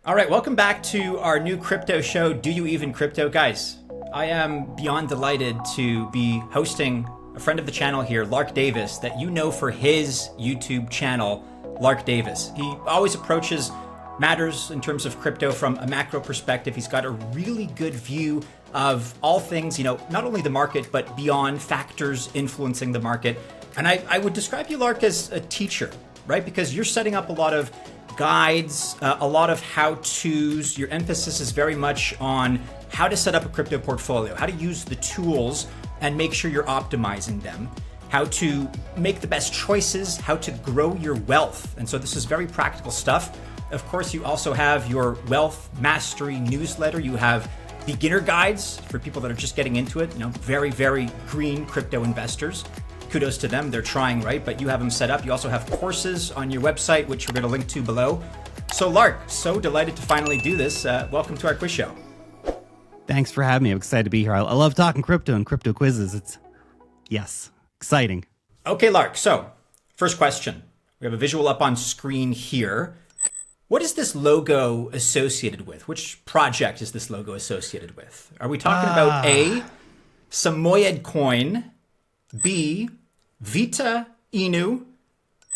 All right, welcome back to our new crypto show, Do You Even Crypto? Guys, I am beyond delighted to be hosting a friend of the channel here, Lark Davis, that you know for his YouTube channel, Lark Davis. He always approaches matters in terms of crypto from a macro perspective. He's got a really good view of all things, not only the market, but beyond factors influencing the market. And I would describe you, Lark, as a teacher, right? Because you're setting up a lot of guides, a lot of how-tos. Your emphasis is very much on how to set up a crypto portfolio, how to use the tools and make sure you're optimizing them, how to make the best choices, how to grow your wealth. And so this is very practical stuff. Of course, you also have your Wealth Mastery newsletter. You have beginner guides for people that are just getting into it, very, very green crypto investors. Kudos to them, they're trying, right? But you have them set up. You also have courses on your website, which we're going to link to below. So Lark, so delighted to finally do this. Welcome to our quiz show. Thanks for having me. I'm excited to be here. I love talking crypto and crypto quizzes. Yes, exciting. Okay, Lark, so first question. We have a visual up on screen here. What is this logo associated with? Which project is this logo associated with? Are we talking about A, Samoyed coin, B, Vita Inu,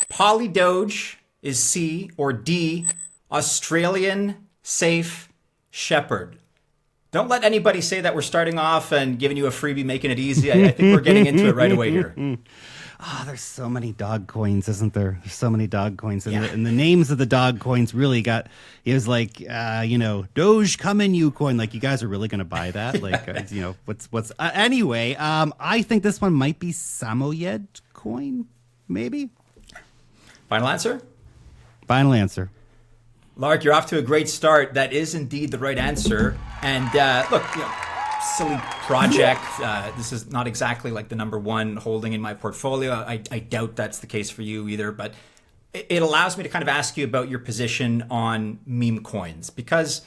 Polydoge is C, or D, Australian Safe Shepherd? Don't let anybody say that we're starting off and giving you a freebie, making it easy. I think we're getting into it right away here. There's so many dog coins, isn't there? There's so many dog coins. And the names of the dog coins really it was like, Doge coming you coin. Like, you guys are really going to buy that? Like, anyway, I think this one might be Samoyed coin, maybe? Final answer? Final answer. Lark, you're off to a great start. That is indeed the right answer. And look, silly project. This is not exactly like the number one holding in my portfolio. I doubt that's the case for you either, but it allows me to kind of ask you about your position on meme coins, because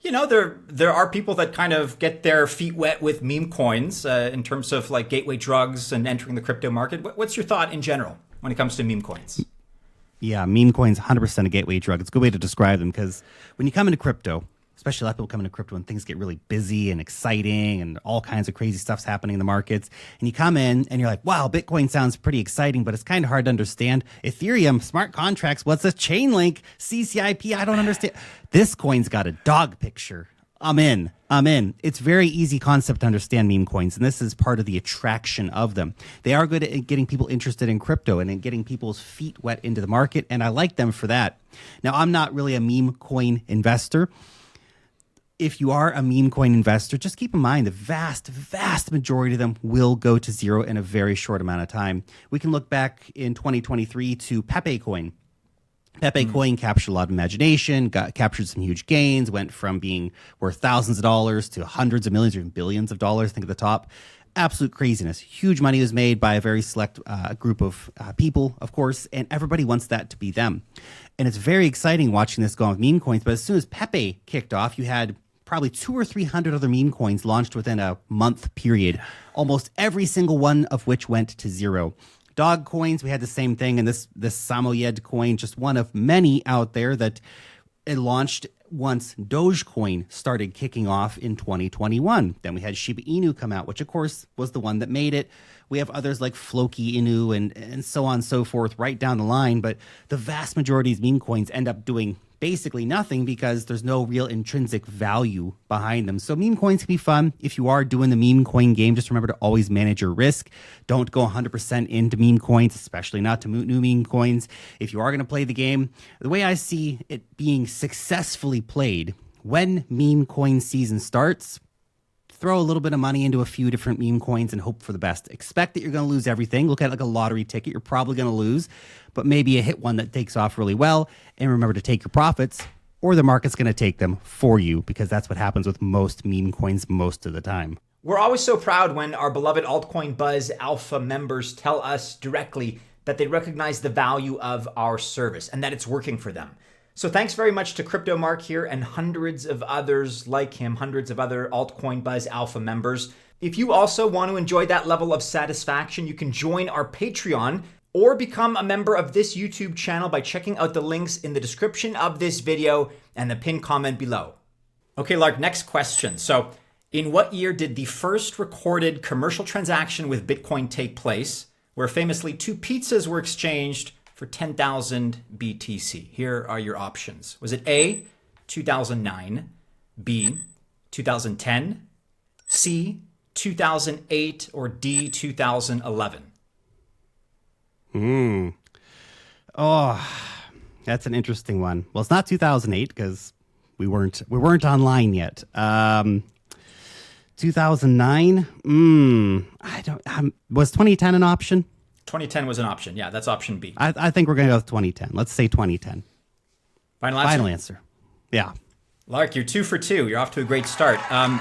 there are people that kind of get their feet wet with meme coins in terms of like gateway drugs and entering the crypto market. What's your thought in general when it comes to meme coins? Yeah, meme coins, 100% a gateway drug. It's a good way to describe them, because when you come into crypto, especially a lot of people come into crypto when things get really busy and exciting and all kinds of crazy stuff's happening in the markets. And you come in and you're like, wow, Bitcoin sounds pretty exciting, but it's kind of hard to understand. Ethereum, smart contracts, what's a chain link? CCIP, I don't understand. This coin's got a dog picture. I'm in. It's very easy concept to understand meme coins, and this is part of the attraction of them. They are good at getting people interested in crypto and in getting people's feet wet into the market, and I like them for that. Now, I'm not really a meme coin investor. If you are a meme coin investor, just keep in mind the vast, vast majority of them will go to zero in a very short amount of time. We can look back in 2023 to Pepe coin. Pepe coin captured a lot of imagination, captured some huge gains, went from being worth thousands of dollars to hundreds of millions or even billions of dollars, I think at the top. Absolute craziness. Huge money was made by a very select group of people, of course, and everybody wants that to be them. And it's very exciting watching this go on with meme coins, but as soon as Pepe kicked off, you had probably 200 or 300 other meme coins launched within a month period, almost every single one of which went to zero. Dog coins, we had the same thing, and this Samoyed coin, just one of many out there that it launched once Dogecoin started kicking off in 2021. Then we had Shiba Inu come out, which of course was the one that made it. We have others like Floki Inu and so on and so forth right down the line, but the vast majority of these meme coins end up doing basically nothing because there's no real intrinsic value behind them. So meme coins can be fun. If you are doing the meme coin game, just remember to always manage your risk. Don't go 100% into meme coins, especially not to new meme coins. If you are going to play the game, the way I see it being successfully played, when meme coin season starts, throw a little bit of money into a few different meme coins and hope for the best. Expect that you're going to lose everything. Look at it like a lottery ticket. You're probably going to lose, but maybe you hit one that takes off really well. And remember to take your profits, or the market's going to take them for you, because that's what happens with most meme coins most of the time. We're always so proud when our beloved Altcoin Buzz Alpha members tell us directly that they recognize the value of our service and that it's working for them. So thanks very much to Crypto Mark here and hundreds of others like him, hundreds of other Altcoin Buzz Alpha members. If you also want to enjoy that level of satisfaction, you can join our Patreon. or become a member of this YouTube channel by checking out the links in the description of this video and the pinned comment below. Okay, Lark, next question. So, in what year did the first recorded commercial transaction with Bitcoin take place, where famously 2 pizzas were exchanged for 10,000 BTC? Here are your options. Was it A, 2009, B, 2010, C, 2008, or D, 2011? Oh, that's an interesting one. Well, it's not 2008 because we weren't online yet. 2009. Was 2010 an option? 2010 was an option. Yeah, that's option B. I think we're going to go with 2010. Let's say 2010. Final answer? Final answer. Yeah. Lark, you're 2 for 2. You're off to a great start.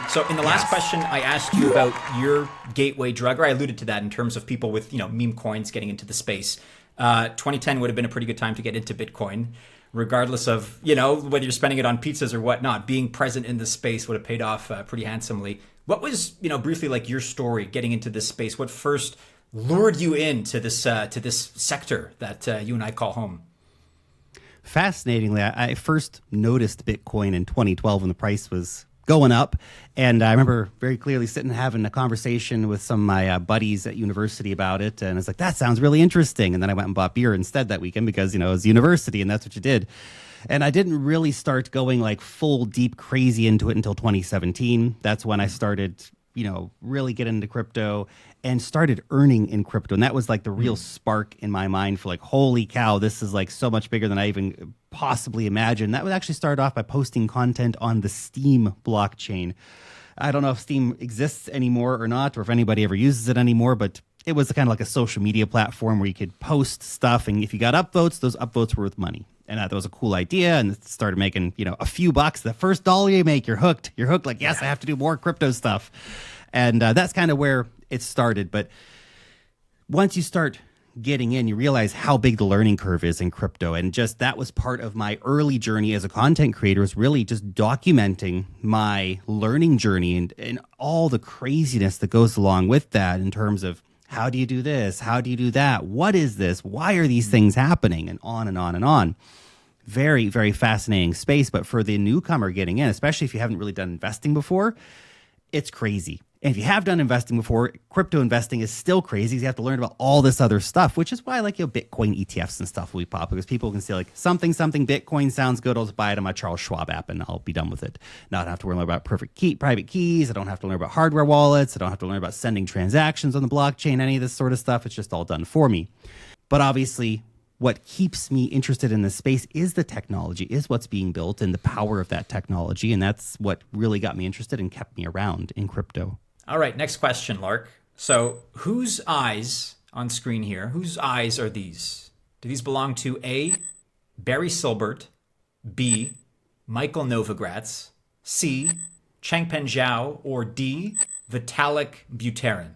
So in the last question, I asked you about your gateway drug, or I alluded to that in terms of people with, meme coins getting into the space. 2010 would have been a pretty good time to get into Bitcoin, regardless of, whether you're spending it on pizzas or whatnot. Being present in the space would have paid off pretty handsomely. What was, briefly like your story getting into this space? What first lured you into this sector that you and I call home? Fascinatingly, I first noticed Bitcoin in 2012 when the price was going up. And I remember very clearly sitting and having a conversation with some of my buddies at university about it. And I was like, that sounds really interesting. And then I went and bought beer instead that weekend because, it was university and that's what you did. And I didn't really start going like full deep crazy into it until 2017. That's when I started, really get into crypto and started earning in crypto. And that was like the real spark in my mind for like, holy cow, this is like so much bigger than I even possibly imagined. That would actually start off by posting content on the Steam blockchain. I don't know if Steam exists anymore or not, or if anybody ever uses it anymore, but it was kind of like a social media platform where you could post stuff. And if you got upvotes, those upvotes were worth money. And that was a cool idea. And it started making, a few bucks. The first dollar you make, you're hooked. You're hooked like, yes, I have to do more crypto stuff. And that's kind of where it started. But once you start getting in, you realize how big the learning curve is in crypto. And just that was part of my early journey as a content creator, was really just documenting my learning journey and all the craziness that goes along with that in terms of how do you do this? How do you do that? What is this? Why are these things happening? And on and on and on. Very, very fascinating space. But for the newcomer getting in, especially if you haven't really done investing before, it's crazy. And if you have done investing before, crypto investing is still crazy. You have to learn about all this other stuff, which is why Bitcoin ETFs and stuff will be popular, because people can say like something Bitcoin sounds good. I'll just buy it on my Charles Schwab app and I'll be done with it. Now I don't have to learn about private keys. I don't have to learn about hardware wallets. I don't have to learn about sending transactions on the blockchain, any of this sort of stuff. It's just all done for me. But obviously, what keeps me interested in this space is the technology, is what's being built and the power of that technology. And that's what really got me interested and kept me around in crypto. All right, next question, Lark. So whose eyes on screen here, whose eyes are these? Do these belong to A, Barry Silbert, B, Michael Novogratz, C, Changpeng Zhao, or D, Vitalik Buterin?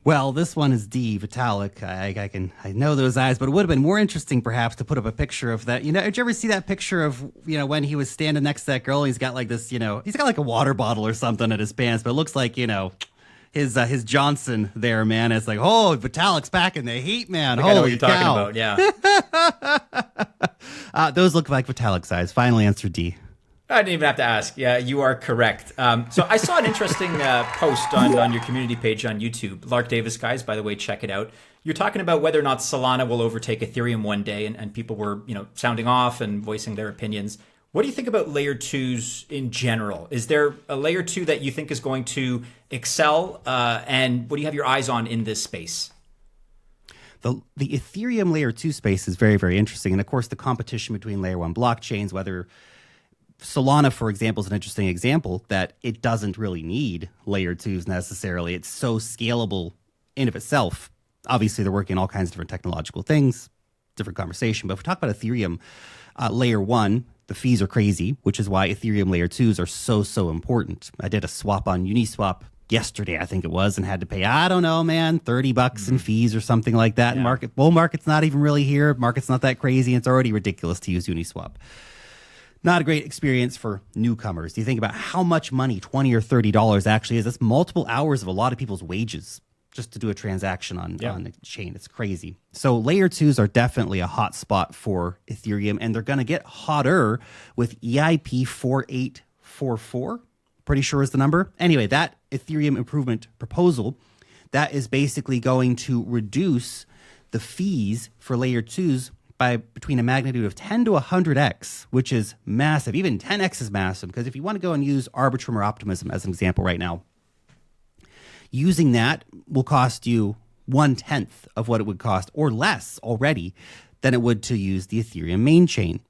Well, this one is D, Vitalik. I know those eyes, but it would have been more interesting perhaps to put up a picture of that. Did you ever see that picture of, when he was standing next to that girl? He's got like this, he's got like a water bottle or something at his pants, but it looks like, his Johnson there, man. It's like, oh, Vitalik's back in the heat, man. I know what you're talking about, yeah. Those look like Vitalik's eyes. Final answer D. I didn't even have to ask. Yeah, you are correct. So I saw an interesting post on your community page on YouTube. Lark Davis, guys, by the way, check it out. You're talking about whether or not Solana will overtake Ethereum one day, and people were, sounding off and voicing their opinions. What do you think about layer twos in general? Is there a layer two that you think is going to excel? And what do you have your eyes on in this space? The Ethereum layer 2 space is very, very interesting. And of course, the competition between layer 1 blockchains, whether Solana, for example, is an interesting example that it doesn't really need layer 2s necessarily. It's so scalable in of itself. Obviously, they're working on all kinds of different technological things, different conversation. But if we talk about Ethereum layer 1, the fees are crazy, which is why Ethereum layer 2s are so important. I did a swap on Uniswap yesterday, I think it was, and had to pay, I don't know, man, $30 in fees or something like that. Yeah. Bull market's not even really here. Market's not that crazy. It's already ridiculous to use Uniswap. Not a great experience for newcomers. Do you think about how much money $20 or $30 actually is? That's multiple hours of a lot of people's wages just to do a transaction on the chain. It's crazy. So layer 2s are definitely a hot spot for Ethereum, and they're going to get hotter with EIP 4844. Pretty sure is the number. Anyway, that Ethereum improvement proposal, that is basically going to reduce the fees for layer 2s by between a magnitude of 10 to 100x, which is massive. Even 10x is massive, because if you want to go and use Arbitrum or Optimism as an example right now, using that will cost you 1/10 of what it would cost, or less already, than it would to use the Ethereum main chain.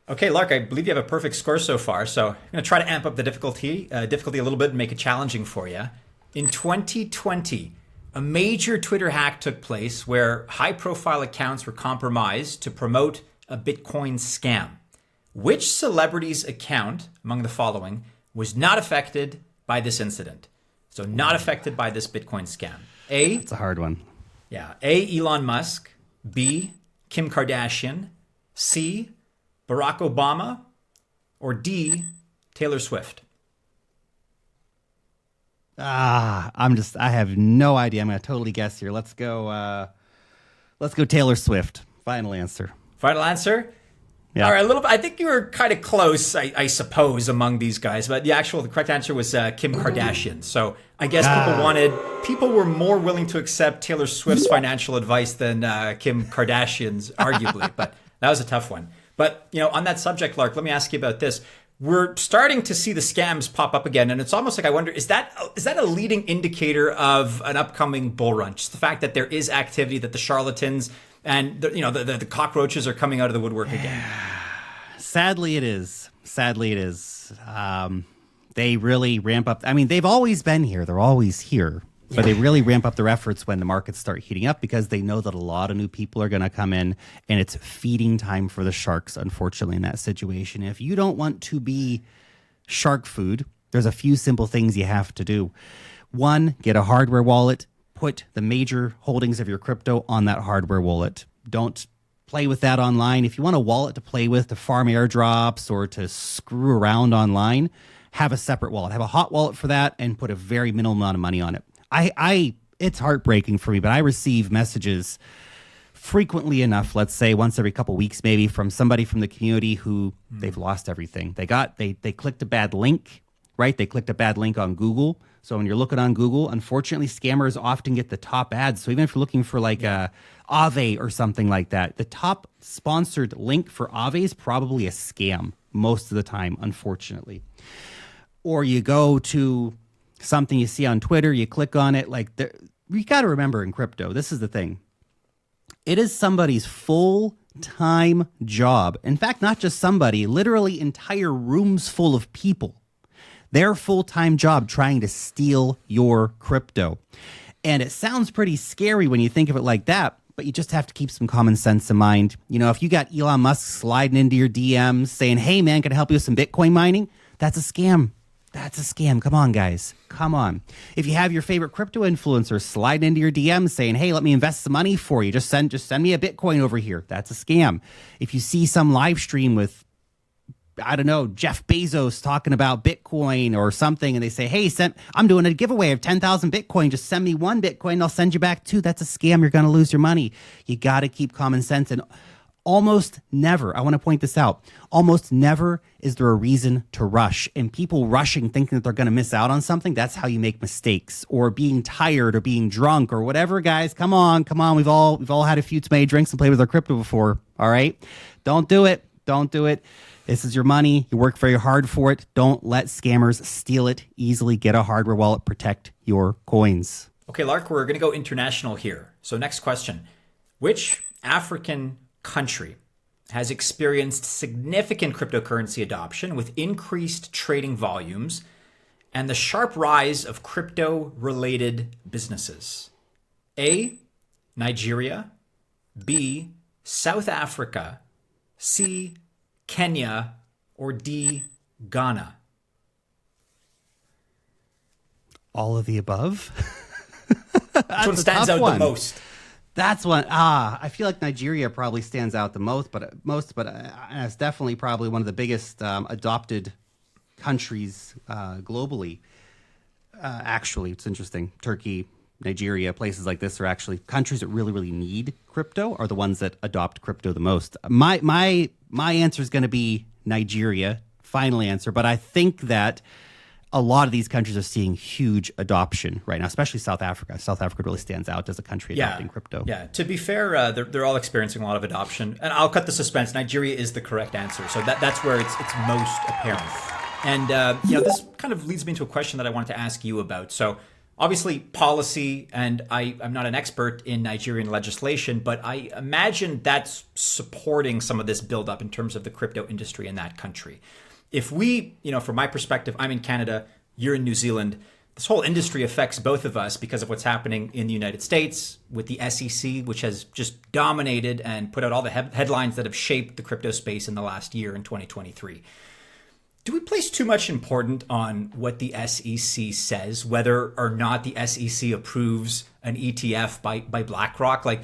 Okay, Lark, I believe you have a perfect score so far, so I'm going to try to amp up the difficulty a little bit and make it challenging for you. In 2020, a major Twitter hack took place where high-profile accounts were compromised to promote a Bitcoin scam. Which celebrity's account, among the following, was not affected by this incident? So not affected by this Bitcoin scam. A. It's a hard one. Yeah. A. Elon Musk. B. Kim Kardashian. C. Barack Obama. Or D. Taylor Swift. I have no idea. I'm going to totally guess here. Let's go Taylor Swift. Final answer. Final answer? Yeah. All right, I think you were kind of close, I suppose, among these guys, but the correct answer was Kim Kardashian. So I guess people were more willing to accept Taylor Swift's financial advice than Kim Kardashian's, arguably. But that was a tough one. But on that subject, Lark, let me ask you about this. We're starting to see the scams pop up again, and it's almost like I wonder, is that a leading indicator of an upcoming bull run? Just the fact that there is activity, that the charlatans and the cockroaches are coming out of the woodwork again. Sadly, it is. They really ramp up. I mean, they've always been here. They're always here. But they really ramp up their efforts when the markets start heating up, because they know that a lot of new people are going to come in, and it's feeding time for the sharks, unfortunately, in that situation. If you don't want to be shark food, there's a few simple things you have to do. One, get a hardware wallet. Put the major holdings of your crypto on that hardware wallet. Don't play with that online. If you want a wallet to play with to farm airdrops or to screw around online, have a separate wallet. Have a hot wallet for that and put a very minimal amount of money on it. It's heartbreaking for me, but I receive messages frequently enough, let's say once every couple weeks maybe, from somebody from the community who they've lost everything. They clicked a bad link, right? They clicked a bad link on Google. So when you're looking on Google, unfortunately, scammers often get the top ads. So even if you're looking for like Aave or something like that, the top sponsored link for Aave is probably a scam most of the time, unfortunately. Or you go to something you see on Twitter, you click on it. You got to remember in crypto, this is the thing. It is somebody's full-time job. In fact, not just somebody, literally entire rooms full of people. Their full-time job trying to steal your crypto. And it sounds pretty scary when you think of it like that, but you just have to keep some common sense in mind. If you got Elon Musk sliding into your DMs saying, hey man, can I help you with some Bitcoin mining? That's a scam. That's a scam. Come on, guys. Come on. If you have your favorite crypto influencer sliding into your DMs saying, hey, let me invest some money for you. Just send me a Bitcoin over here. That's a scam. If you see some live stream with, I don't know, Jeff Bezos talking about Bitcoin or something, and they say, hey, I'm doing a giveaway of 10,000 Bitcoin. Just send me one Bitcoin. I'll send you back two. That's a scam. You're going to lose your money. You got to keep common sense. And almost never, I want to point this out, almost never is there a reason to rush. And people rushing thinking that they're going to miss out on something, that's how you make mistakes. Or being tired or being drunk or whatever, guys. Come on. We've all had a few too many drinks and played with our crypto before. All right? Don't do it. This is your money. You work very hard for it. Don't let scammers steal it easily. Get a hardware wallet. Protect your coins. Okay, Lark, we're going to go international here. So next question. Which African country has experienced significant cryptocurrency adoption with increased trading volumes and the sharp rise of crypto-related businesses? A, Nigeria. B, South Africa. C, Kenya. Or D, Ghana? All of the above? Which one stands out the most? That's one. I feel like Nigeria probably stands out the most, but it's definitely probably one of the biggest adopted countries globally. Actually, it's interesting. Turkey, Nigeria, places like this are actually countries that really, really need crypto are the ones that adopt crypto the most. My answer is going to be Nigeria, final answer. But I think that a lot of these countries are seeing huge adoption right now, especially South Africa. South Africa really stands out as a country adopting crypto. Yeah, to be fair, they're all experiencing a lot of adoption. And I'll cut the suspense. Nigeria is the correct answer. So that's where it's most apparent. And this kind of leads me into a question that I wanted to ask you about. So obviously policy, and I'm not an expert in Nigerian legislation, but I imagine that's supporting some of this buildup in terms of the crypto industry in that country. If we, from my perspective, I'm in Canada, you're in New Zealand, this whole industry affects both of us because of what's happening in the United States with the SEC, which has just dominated and put out all the headlines that have shaped the crypto space in the last year in 2023. Do we place too much importance on what the SEC says, whether or not the SEC approves an ETF by BlackRock? Like,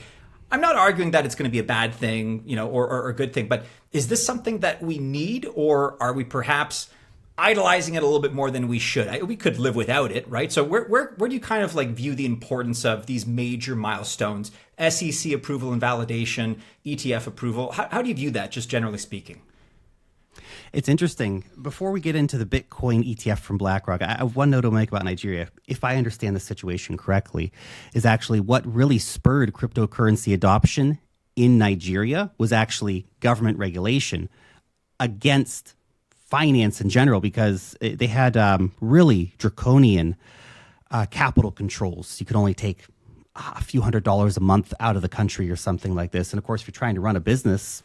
I'm not arguing that it's going to be a bad thing, or a good thing, but is this something that we need, or are we perhaps idolizing it a little bit more than we should? We could live without it, right? So where do you kind of view the importance of these major milestones, SEC approval and validation, ETF approval? How do you view that, just generally speaking? It's interesting. Before we get into the Bitcoin ETF from BlackRock, I have one note to make about Nigeria. If I understand the situation correctly, is actually what really spurred cryptocurrency adoption in Nigeria was actually government regulation against finance in general, because they had really draconian capital controls. You could only take a few $100s a month out of the country or something like this. And of course, if you're trying to run a business,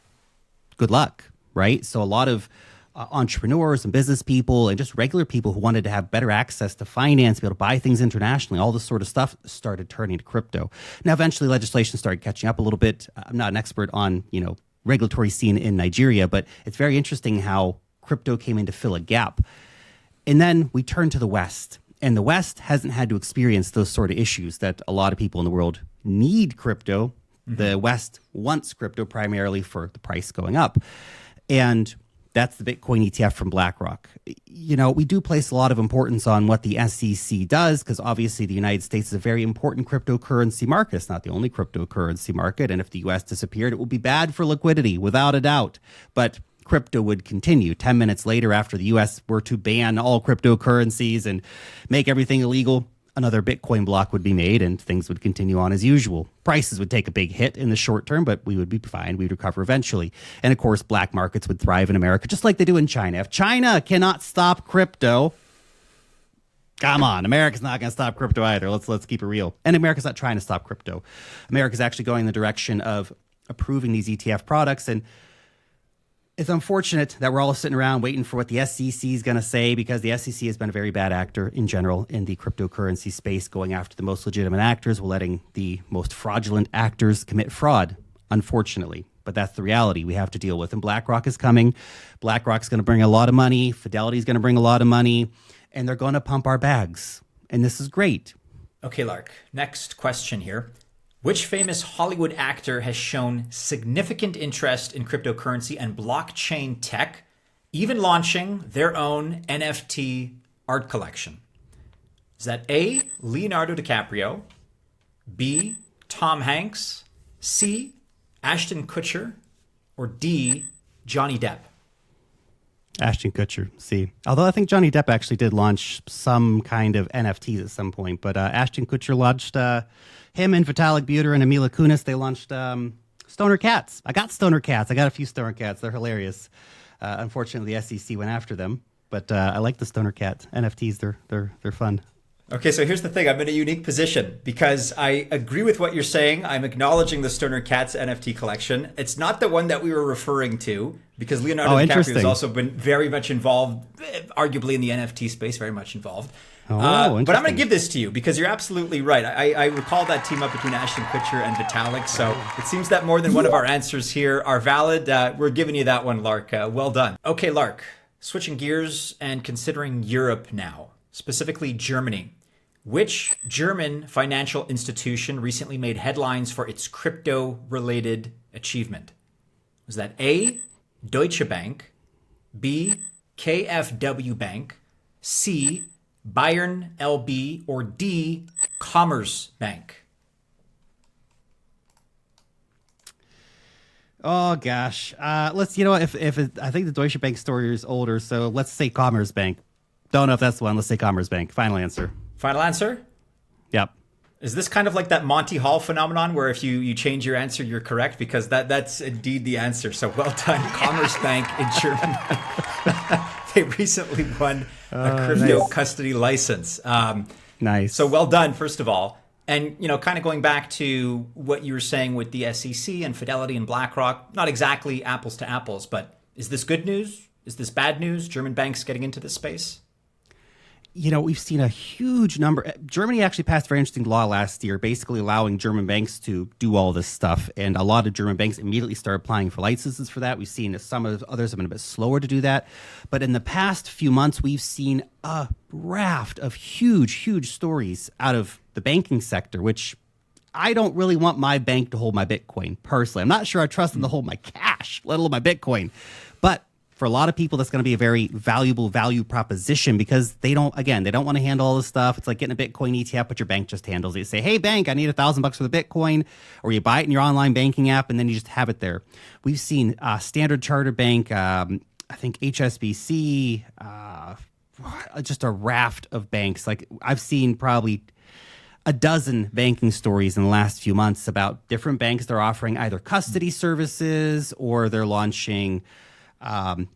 good luck, right? So a lot of entrepreneurs and business people and just regular people who wanted to have better access to finance, be able to buy things internationally, all this sort of stuff started turning to crypto. Now, eventually legislation started catching up a little bit. I'm not an expert on, regulatory scene in Nigeria, but it's very interesting how crypto came in to fill a gap. And then we turn to the West, and the West hasn't had to experience those sort of issues that a lot of people in the world need crypto. Mm-hmm. The West wants crypto primarily for the price going up. And that's the Bitcoin ETF from BlackRock. We do place a lot of importance on what the SEC does, because obviously the United States is a very important cryptocurrency market. It's not the only cryptocurrency market. And if the US disappeared, it would be bad for liquidity, without a doubt. But crypto would continue. 10 minutes later, after the US were to ban all cryptocurrencies and make everything illegal, another Bitcoin block would be made and things would continue on as usual. Prices would take a big hit in the short term, but we would be fine. We'd recover eventually. And of course, black markets would thrive in America, just like they do in China. If China cannot stop crypto, come on, America's not going to stop crypto either. Let's keep it real. And America's not trying to stop crypto. America's actually going in the direction of approving these ETF products. And it's unfortunate that we're all sitting around waiting for what the SEC is going to say, because the SEC has been a very bad actor in general in the cryptocurrency space, going after the most legitimate actors while letting the most fraudulent actors commit fraud, unfortunately. But that's the reality we have to deal with. And BlackRock is coming. BlackRock's going to bring a lot of money. Fidelity is going to bring a lot of money. And they're going to pump our bags. And this is great. Okay, Lark. Next question here. Which famous Hollywood actor has shown significant interest in cryptocurrency and blockchain tech, even launching their own NFT art collection? Is that A, Leonardo DiCaprio, B, Tom Hanks, C, Ashton Kutcher, or D, Johnny Depp? Ashton Kutcher, C. Although I think Johnny Depp actually did launch some kind of NFTs at some point, but Ashton Kutcher launched... him and Vitalik Buterin and Mila Kunis, they launched Stoner Cats. I got Stoner Cats. I got a few Stoner Cats. They're hilarious. Unfortunately, the SEC went after them, but I like the Stoner Cat NFTs. They're fun. Okay, so here's the thing. I'm in a unique position because I agree with what you're saying. I'm acknowledging the Stoner Cats NFT collection. It's not the one that we were referring to, because Leonardo DiCaprio has also been very much involved, arguably in the NFT space, very much involved. But I'm going to give this to you because you're absolutely right. I recall that team up between Ashton Kutcher and Vitalik. So it seems that more than one of our answers here are valid. We're giving you that one, Lark. Well done. Okay, Lark, switching gears and considering Europe now, specifically Germany. Which German financial institution recently made headlines for its crypto-related achievement? Was that A, Deutsche Bank, B, KfW Bank, C, Bayern LB, or D, Commerce Bank? Oh gosh, let's. You know, if I think the Deutsche Bank story is older, so let's say Commerce Bank. Don't know if that's the one. Let's say Commerce Bank. Final answer. Final answer? Yep. Is this kind of like that Monty Hall phenomenon where if you change your answer, you're correct? Because that's indeed the answer. So well done, Commerce Bank in Germany. They recently won a crypto custody license. Nice. So well done, first of all. And, you know, kind of going back to what you were saying with the SEC and Fidelity and BlackRock, not exactly apples to apples, but is this good news? Is this bad news? German banks getting into this space? You know, we've seen a huge number. Germany actually passed a very interesting law last year, basically allowing German banks to do all this stuff. And a lot of German banks immediately started applying for licenses for that. We've seen some of others have been a bit slower to do that. But in the past few months, we've seen a raft of huge stories out of the banking sector, which I don't really want my bank to hold my Bitcoin personally. I'm not sure I trust them to hold my cash, let alone my Bitcoin. But for a lot of people, that's going to be a very valuable value proposition because they don't want to handle all this stuff. It's like getting a Bitcoin ETF, but your bank just handles it. You say, hey, bank, I need $1,000 for the Bitcoin, or you buy it in your online banking app, and then you just have it there. We've seen Standard Chartered Bank, I think HSBC, just a raft of banks. Like I've seen probably a dozen banking stories in the last few months about different banks that are offering either custody services or they're launching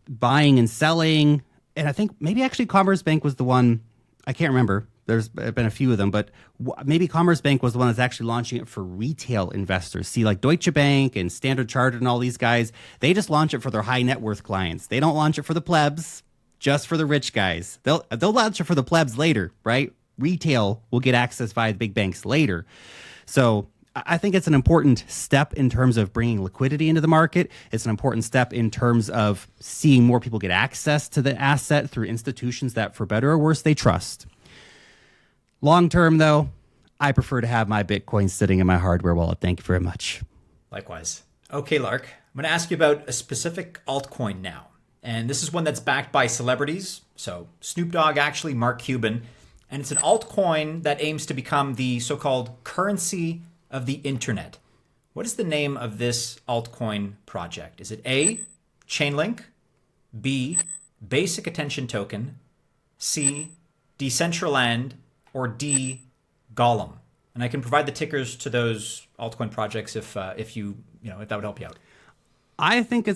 buying and selling. And I think maybe actually Commerce Bank was the one, I can't remember. There's been a few of them, but maybe Commerce Bank was the one that's actually launching it for retail investors. See, like Deutsche Bank and Standard Chartered and all these guys, they just launch it for their high net worth clients. They don't launch it for the plebs, just for the rich guys. They'll launch it for the plebs later, right? Retail will get access via the big banks later. So I think it's an important step in terms of bringing liquidity into the market. It's an important step in terms of seeing more people get access to the asset through institutions that, for better or worse, they trust. Long term, though, I prefer to have my Bitcoin sitting in my hardware wallet. Thank you very much. Likewise. Okay, Lark, I'm going to ask you about a specific altcoin now. And this is one that's backed by celebrities. So Snoop Dogg, actually, Mark Cuban. And it's an altcoin that aims to become the so-called currency of the internet. What is the name of this altcoin project? Is it A, Chainlink, B, Basic Attention Token, C, Decentraland, or D, Gollum? And I can provide the tickers to those altcoin projects if that would help you out. I think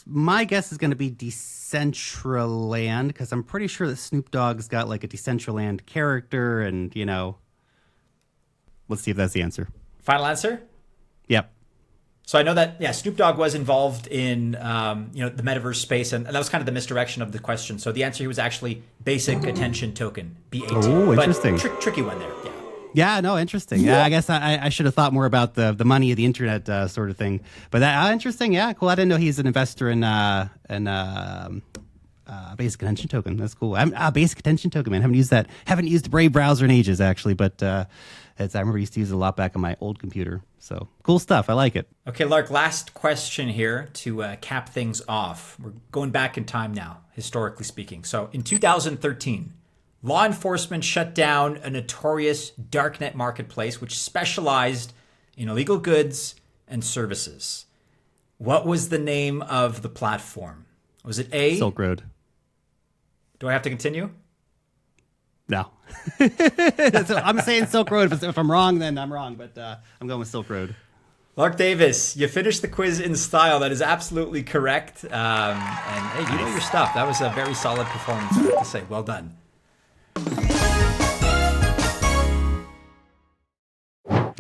my guess is going to be Decentraland because I'm pretty sure that Snoop Dogg's got like a Decentraland character and, let's see if that's the answer. Final answer? Yep. So I know that, Snoop Dogg was involved in, the metaverse space, and that was kind of the misdirection of the question. So the answer here was actually Basic Attention Token, BAT. Oh, interesting. But tricky one there, yeah. Yeah, no, interesting. Yeah, I guess I should have thought more about the money of the internet sort of thing. But that interesting. Yeah, cool. I didn't know he's an investor in Basic Attention Token. That's cool. Basic Attention Token, man. Haven't used the Brave browser in ages, actually. But I remember I used to use it a lot back on my old computer. So cool stuff. I like it. Okay, Lark, last question here to cap things off. We're going back in time now, historically speaking. So in 2013, law enforcement shut down a notorious darknet marketplace which specialized in illegal goods and services. What was the name of the platform? Was it A? Silk Road. Do I have to continue? No. So I'm saying Silk Road. If I'm wrong, then I'm wrong. But I'm going with Silk Road. Lark Davis, you finished the quiz in style. That is absolutely correct. And hey, you know your stuff. That was a very solid performance, I have to say. Well done.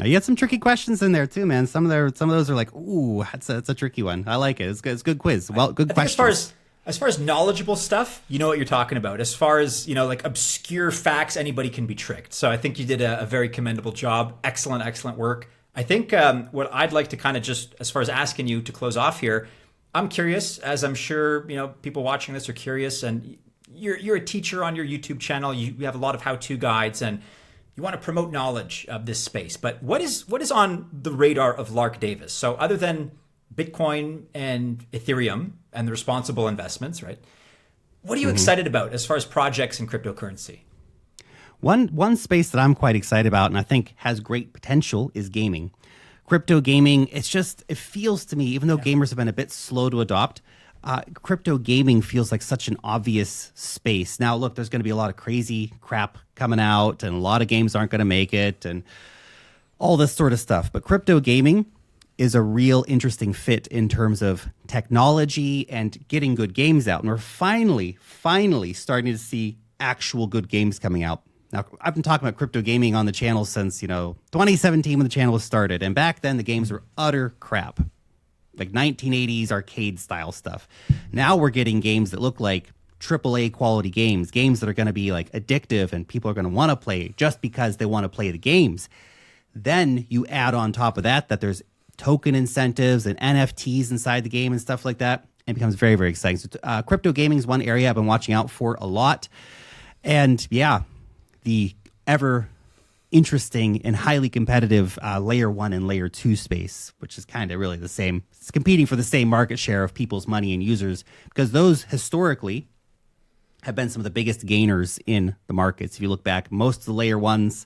You had some tricky questions in there too, man. Some of those are like, ooh, that's a tricky one. I like it. It's good. It's a good quiz. Well, good question. As far as knowledgeable stuff, you know what you're talking about. As far as, like obscure facts, anybody can be tricked. So I think you did a very commendable job. Excellent work. I think what I'd like to kind of just, as far as asking you to close off here, I'm curious, as I'm sure, people watching this are curious, and you're a teacher on your YouTube channel. You have a lot of how-to guides, and you want to promote knowledge of this space. But what is on the radar of Lark Davis? So other than Bitcoin and Ethereum and the responsible investments, right? What are you excited about as far as projects in cryptocurrency? One space that I'm quite excited about and I think has great potential is gaming. Crypto gaming, it feels to me, even though gamers have been a bit slow to adopt, crypto gaming feels like such an obvious space. Now, look, there's going to be a lot of crazy crap coming out and a lot of games aren't going to make it and all this sort of stuff. But crypto gaming is a real interesting fit in terms of technology and getting good games out. And we're finally starting to see actual good games coming out. Now, I've been talking about crypto gaming on the channel since, 2017 when the channel was started. And back then, the games were utter crap, like 1980s arcade style stuff. Now we're getting games that look like AAA quality games that are going to be like addictive and people are going to want to play just because they want to play the games. Then you add on top of that there's token incentives and NFTs inside the game and stuff like that. And it becomes very, very exciting. So crypto gaming is one area I've been watching out for a lot. And yeah, the ever interesting and highly competitive layer 1 and layer 2 space, which is kind of really the same. It's competing for the same market share of people's money and users because those historically have been some of the biggest gainers in the markets. If you look back, most of the layer 1s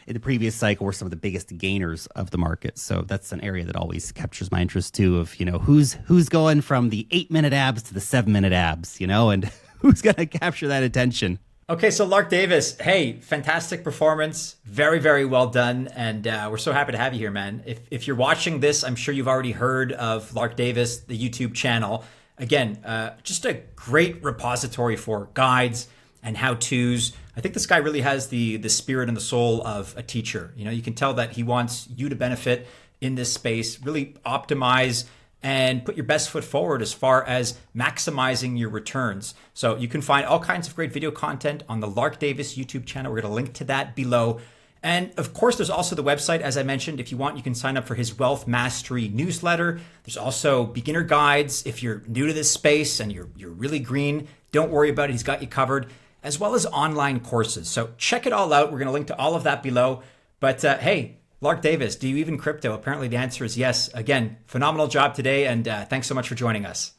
in the previous cycle were some of the biggest gainers of the market. So that's an area that always captures my interest too of, who's going from the 8-minute abs to the 7-minute abs, and who's going to capture that attention. Okay, so Lark Davis, hey, fantastic performance. Very, very well done. And we're so happy to have you here, man. If you're watching this, I'm sure you've already heard of Lark Davis, the YouTube channel. Again, just a great repository for guides and how-tos. I think this guy really has the spirit and the soul of a teacher. You can tell that he wants you to benefit in this space, really optimize and put your best foot forward as far as maximizing your returns. So you can find all kinds of great video content on the Lark Davis YouTube channel. We're going to link to that below. And of course, there's also the website, as I mentioned. If you want, you can sign up for his Wealth Mastery newsletter. There's also beginner guides. If you're new to this space and you're really green, don't worry about it. He's got you covered, as well as online courses. So check it all out. We're going to link to all of that below. But hey, Lark Davis, do you even crypto? Apparently the answer is yes. Again, phenomenal job today. And thanks so much for joining us.